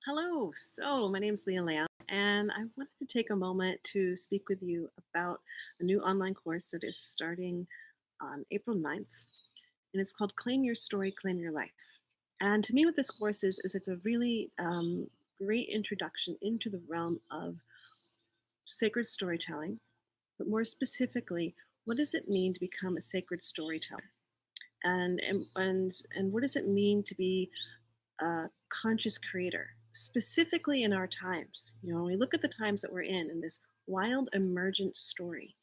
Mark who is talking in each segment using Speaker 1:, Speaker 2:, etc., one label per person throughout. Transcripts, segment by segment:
Speaker 1: Hello. So, my name is Leah Lamb, and I wanted to take a moment to speak with you about a new online course that is starting on April 9th, and it's called Claim Your Story, Claim Your Life. And to me, what this course is it's a really great introduction into the realm of sacred storytelling, but more specifically, what does it mean to become a sacred storyteller? And what does it mean to be a conscious creator, specifically in our times? When we look at the times that we're in this wild emergent story,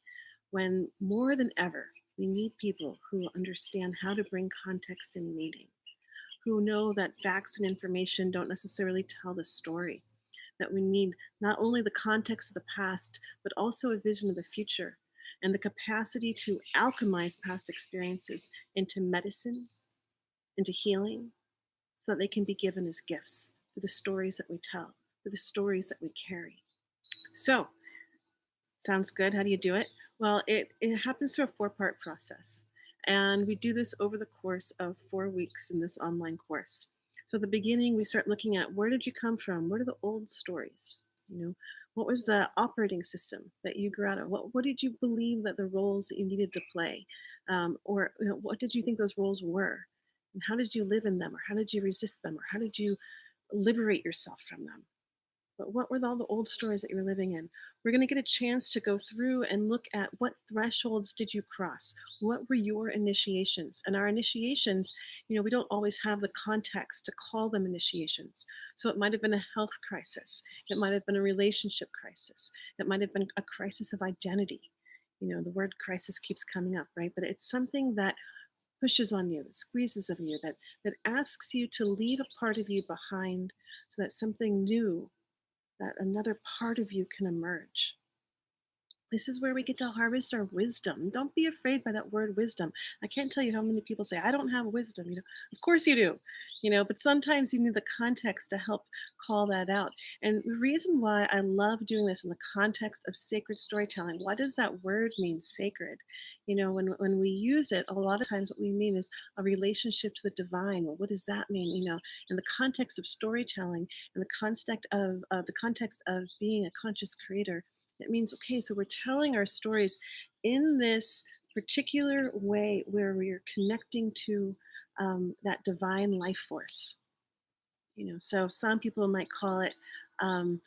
Speaker 1: when more than ever we need people who understand how to bring context and meaning, who know that facts and information don't necessarily tell the story, that we need not only the context of the past, but also a vision of the future and the capacity to alchemize past experiences into medicine, into healing, so that they can be given as gifts for the stories that we tell, for the stories that we carry. So, sounds good. How do you do it? Well, it happens through a four-part process. And we do this over the course of 4 weeks in this online course. So at the beginning, we start looking at where did you come from? What are the old stories? What was the operating system that you grew out of? What did you believe that the roles that you needed to play? Or what did you think those roles were? And how did you live in them? Or how did you resist them? Or how did you liberate yourself from them? But what were all the old stories that you were living in? We're going to get a chance to go through and look at what thresholds did you cross? What were your initiations? And our initiations, we don't always have the context to call them initiations. So it might have been a health crisis. It might have been a relationship crisis. It might have been a crisis of identity. The word crisis keeps coming up, right? But it's something that pushes on you, that squeezes of you, that asks you to leave a part of you behind so that something new, that another part of you can emerge. This is where we get to harvest our wisdom. Don't be afraid by that word wisdom. I can't tell you how many people say, I don't have wisdom. Of course you do, but sometimes you need the context to help call that out. And the reason why I love doing this in the context of sacred storytelling, what does that word mean, sacred? When we use it, a lot of times what we mean is a relationship to the divine. Well, what does that mean? In the context of storytelling, in the context of being a conscious creator, it means, okay, so we're telling our stories in this particular way where we're connecting to that divine life force. So some people might call it, um,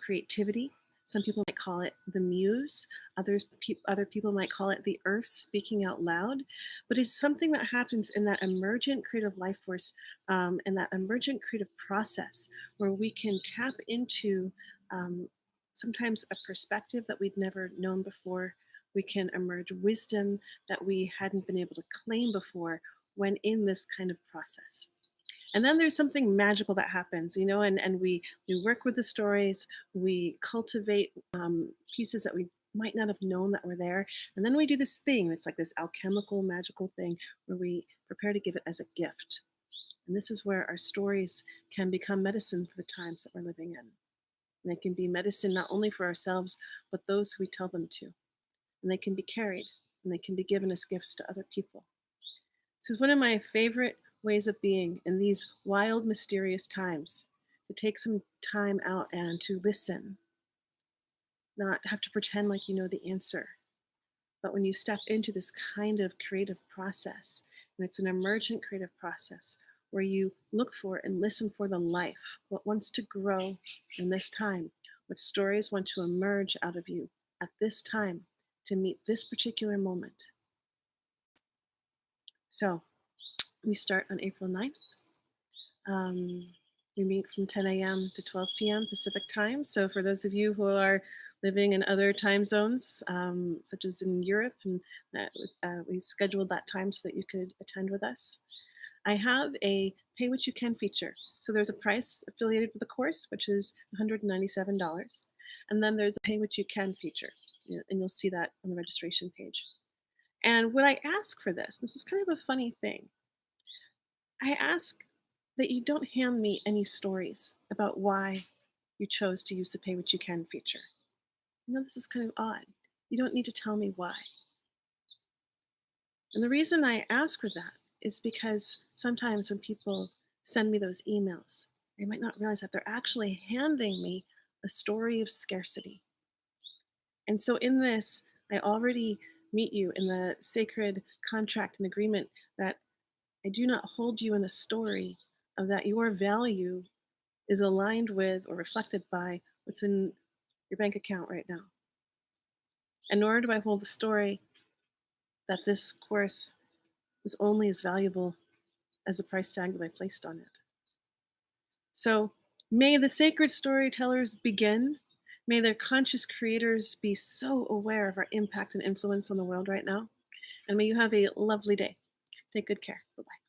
Speaker 1: creativity. Some people might call it the muse. Other people might call it the earth speaking out loud. But it's something that happens in that emergent creative life force, and that emergent creative process where we can tap into um, sometimes a perspective that we'd never known before. We can emerge wisdom that we hadn't been able to claim before when in this kind of process. And then there's something magical that happens, and we work with the stories, we cultivate pieces that we might not have known that were there. And then we do this thing that's like this alchemical, magical thing where we prepare to give it as a gift. And this is where our stories can become medicine for the times that we're living in. And they can be medicine not only for ourselves, but those who we tell them to. And they can be carried and they can be given as gifts to other people. This is one of my favorite ways of being in these wild, mysterious times, to take some time out and to listen, not have to pretend like you know the answer. But when you step into this kind of creative process, and it's an emergent creative process where you look for and listen for the life, what wants to grow in this time, what stories want to emerge out of you at this time to meet this particular moment. So we start on April 9th. We meet from 10 a.m. to 12 p.m. Pacific time. So for those of you who are living in other time zones, such as in Europe, and we scheduled that time so that you could attend with us. I have a pay what you can feature. So there's a price affiliated with the course, which is $197. And then there's a pay what you can feature. And you'll see that on the registration page. And what I ask for this is kind of a funny thing. I ask that you don't hand me any stories about why you chose to use the pay what you can feature. This is kind of odd. You don't need to tell me why. And the reason I ask for that is because sometimes when people send me those emails, They might not realize that they're actually handing me a story of scarcity. And so, in this, I already meet you in the sacred contract and agreement that I do not hold you in a story of that your value is aligned with or reflected by what's in your bank account right now. And nor do I hold the story that this course is only as valuable as the price tag that I placed on it. So may the sacred storytellers begin. May their conscious creators be so aware of our impact and influence on the world right now. And may you have a lovely day. Take good care. Bye bye.